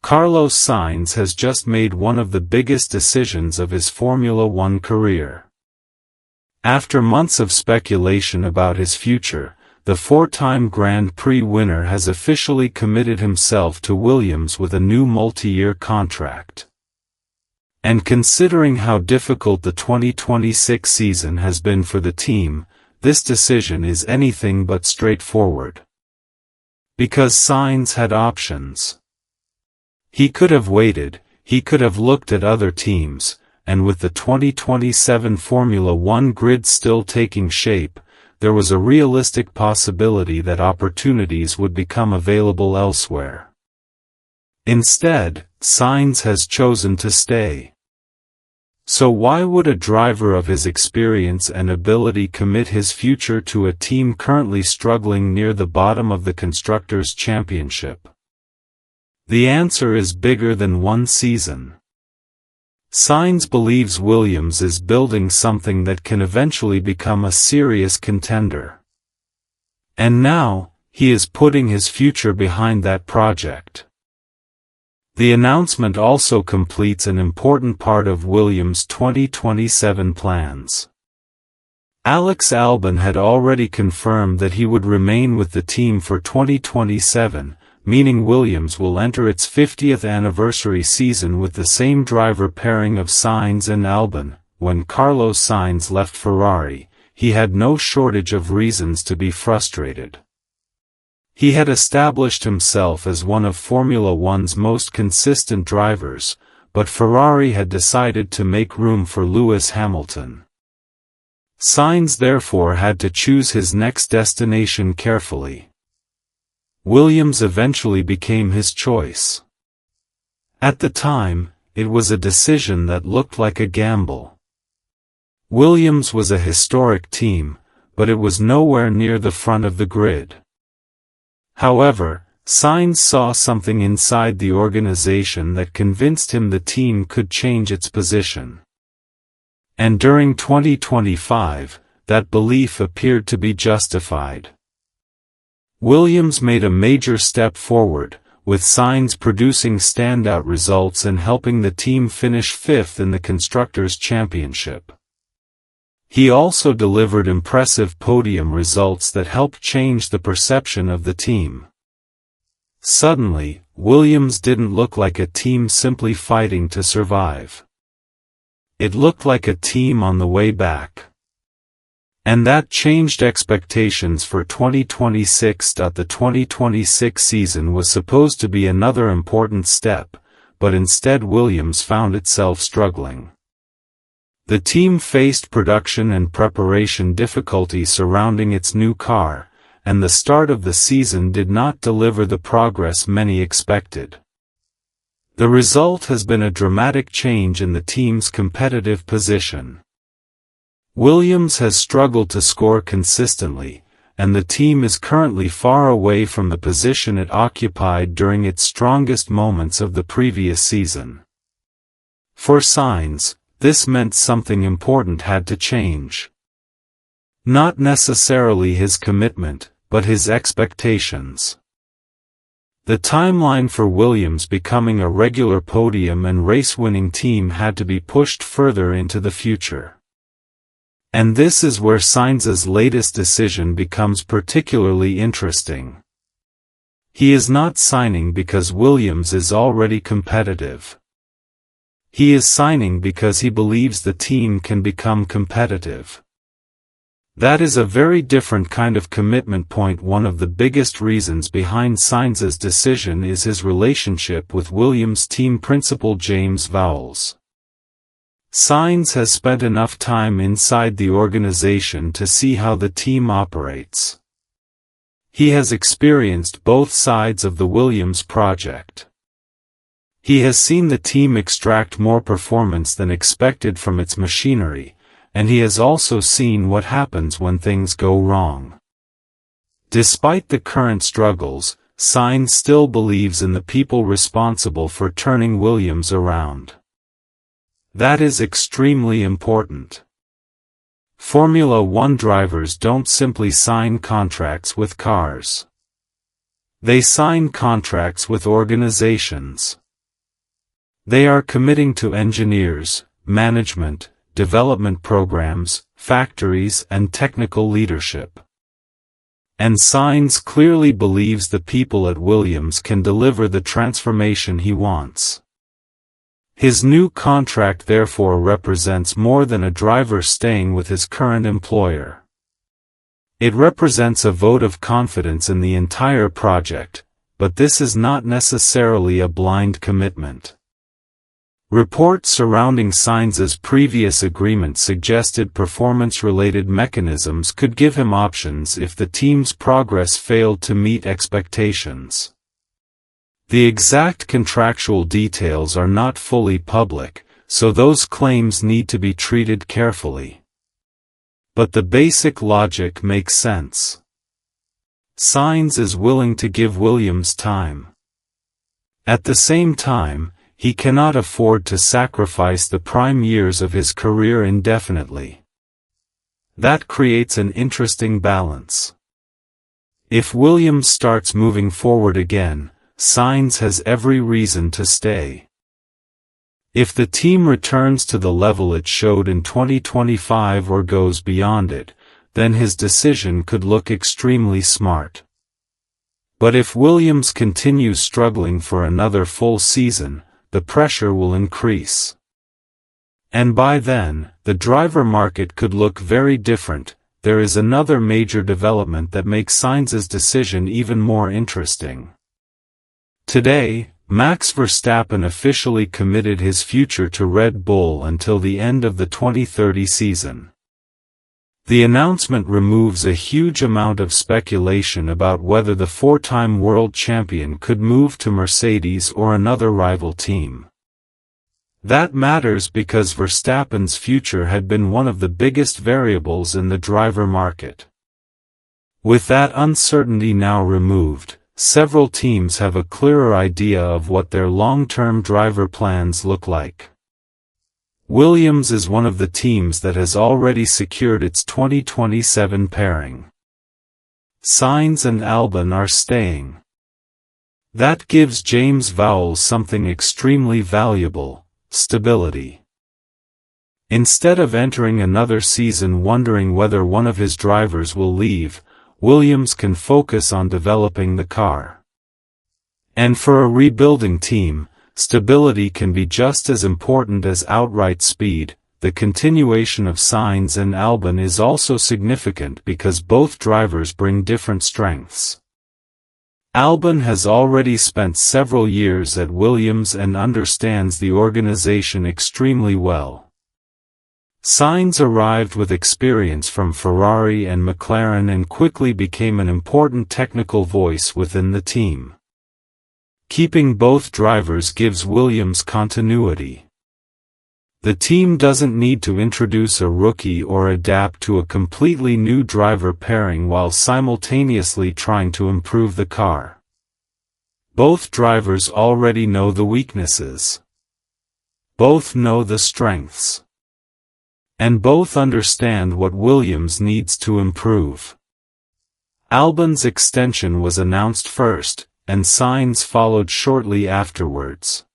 Carlos Sainz has just made one of the biggest decisions of his Formula One career. After months of speculation about his future, the four-time Grand Prix winner has officially committed himself to Williams with a new multi-year contract. And considering how difficult the 2026 season has been for the team, this decision is anything but straightforward. Because Sainz had options. He could have waited, he could have looked at other teams, and with the 2027 Formula One grid still taking shape, there was a realistic possibility that opportunities would become available elsewhere. Instead, Sainz has chosen to stay. So why would a driver of his experience and ability commit his future to a team currently struggling near the bottom of the Constructors' Championship? The answer is bigger than one season. Sainz believes Williams is building something that can eventually become a serious contender. And now, he is putting his future behind that project. The announcement also completes an important part of Williams' 2027 plans. Alex Albon had already confirmed that he would remain with the team for 2027, meaning Williams will enter its 50th anniversary season with the same driver pairing of Sainz and Albon. When Carlos Sainz left Ferrari, he had no shortage of reasons to be frustrated. He had established himself as one of Formula One's most consistent drivers, but Ferrari had decided to make room for Lewis Hamilton. Sainz therefore had to choose his next destination carefully. Williams eventually became his choice. At the time, it was a decision that looked like a gamble. Williams was a historic team, but it was nowhere near the front of the grid. However, Sainz saw something inside the organization that convinced him the team could change its position. And during 2025, that belief appeared to be justified. Williams made a major step forward, with Sainz producing standout results and helping the team finish fifth in the Constructors' Championship. He also delivered impressive podium results that helped change the perception of the team. Suddenly, Williams didn't look like a team simply fighting to survive. It looked like a team on the way back. And that changed expectations for 2026. The 2026 season was supposed to be another important step, but instead Williams found itself struggling. The team faced production and preparation difficulties surrounding its new car, and the start of the season did not deliver the progress many expected. The result has been a dramatic change in the team's competitive position. Williams has struggled to score consistently, and the team is currently far away from the position it occupied during its strongest moments of the previous season. For Sainz, this meant something important had to change. Not necessarily his commitment, but his expectations. The timeline for Williams becoming a regular podium and race-winning team had to be pushed further into the future. And this is where Sainz's latest decision becomes particularly interesting. He is not signing because Williams is already competitive. He is signing because he believes the team can become competitive. That is a very different kind of commitment point. One of the biggest reasons behind Sainz's decision is his relationship with Williams team principal James Vowles. Sainz has spent enough time inside the organization to see how the team operates. He has experienced both sides of the Williams project. He has seen the team extract more performance than expected from its machinery, and he has also seen what happens when things go wrong. Despite the current struggles, Sainz still believes in the people responsible for turning Williams around. That is extremely important. Formula One drivers don't simply sign contracts with cars. They sign contracts with organizations. They are committing to engineers, management, development programs, factories, and technical leadership. And Sainz clearly believes the people at Williams can deliver the transformation he wants. His new contract therefore represents more than a driver staying with his current employer. It represents a vote of confidence in the entire project, but this is not necessarily a blind commitment. Reports surrounding Sainz's previous agreement suggested performance-related mechanisms could give him options if the team's progress failed to meet expectations. The exact contractual details are not fully public, so those claims need to be treated carefully. But the basic logic makes sense. Sainz is willing to give Williams time. At the same time, he cannot afford to sacrifice the prime years of his career indefinitely. That creates an interesting balance. If Williams starts moving forward again, Sainz has every reason to stay. If the team returns to the level it showed in 2025 or goes beyond it, then his decision could look extremely smart. But if Williams continues struggling for another full season, the pressure will increase. And by then, the driver market could look very different. There is another major development that makes Sainz's decision even more interesting. Today, Max Verstappen officially committed his future to Red Bull until the end of the 2030 season. The announcement removes a huge amount of speculation about whether the four-time world champion could move to Mercedes or another rival team. That matters because Verstappen's future had been one of the biggest variables in the driver market. With that uncertainty now removed, several teams have a clearer idea of what their long-term driver plans look like. Williams is one of the teams that has already secured its 2027 pairing. Sainz and Albon are staying. That gives James Vowles something extremely valuable: stability. Instead of entering another season wondering whether one of his drivers will leave, Williams can focus on developing the car. And for a rebuilding team, stability can be just as important as outright speed. The continuation of Sainz and Albon is also significant because both drivers bring different strengths. Albon has already spent several years at Williams and understands the organization extremely well. Sainz arrived with experience from Ferrari and McLaren and quickly became an important technical voice within the team. Keeping both drivers gives Williams continuity. The team doesn't need to introduce a rookie or adapt to a completely new driver pairing while simultaneously trying to improve the car. Both drivers already know the weaknesses. Both know the strengths. And both understand what Williams needs to improve. Albon's extension was announced first, and Sainz followed shortly afterwards.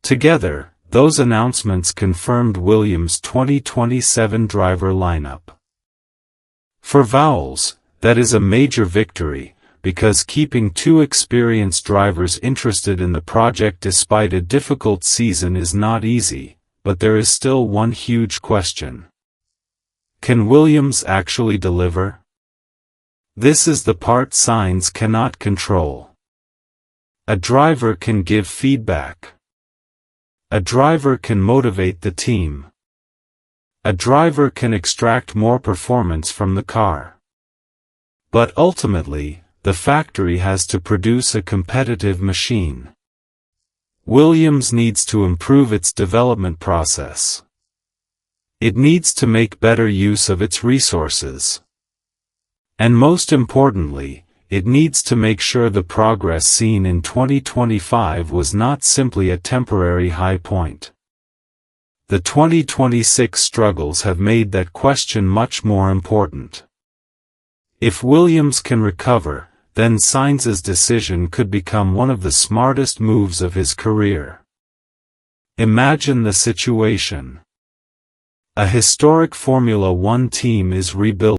Together, those announcements confirmed Williams' 2027 driver lineup. For Vowles, that is a major victory, because keeping two experienced drivers interested in the project despite a difficult season is not easy, but there is still one huge question. Can Williams actually deliver? This is the part Sainz cannot control. A driver can give feedback. A driver can motivate the team. A driver can extract more performance from the car. But ultimately, the factory has to produce a competitive machine. Williams needs to improve its development process. It needs to make better use of its resources. And most importantly, it needs to make sure the progress seen in 2025 was not simply a temporary high point. The 2026 struggles have made that question much more important. If Williams can recover, then Sainz's decision could become one of the smartest moves of his career. Imagine the situation. A historic Formula One team is rebuilding.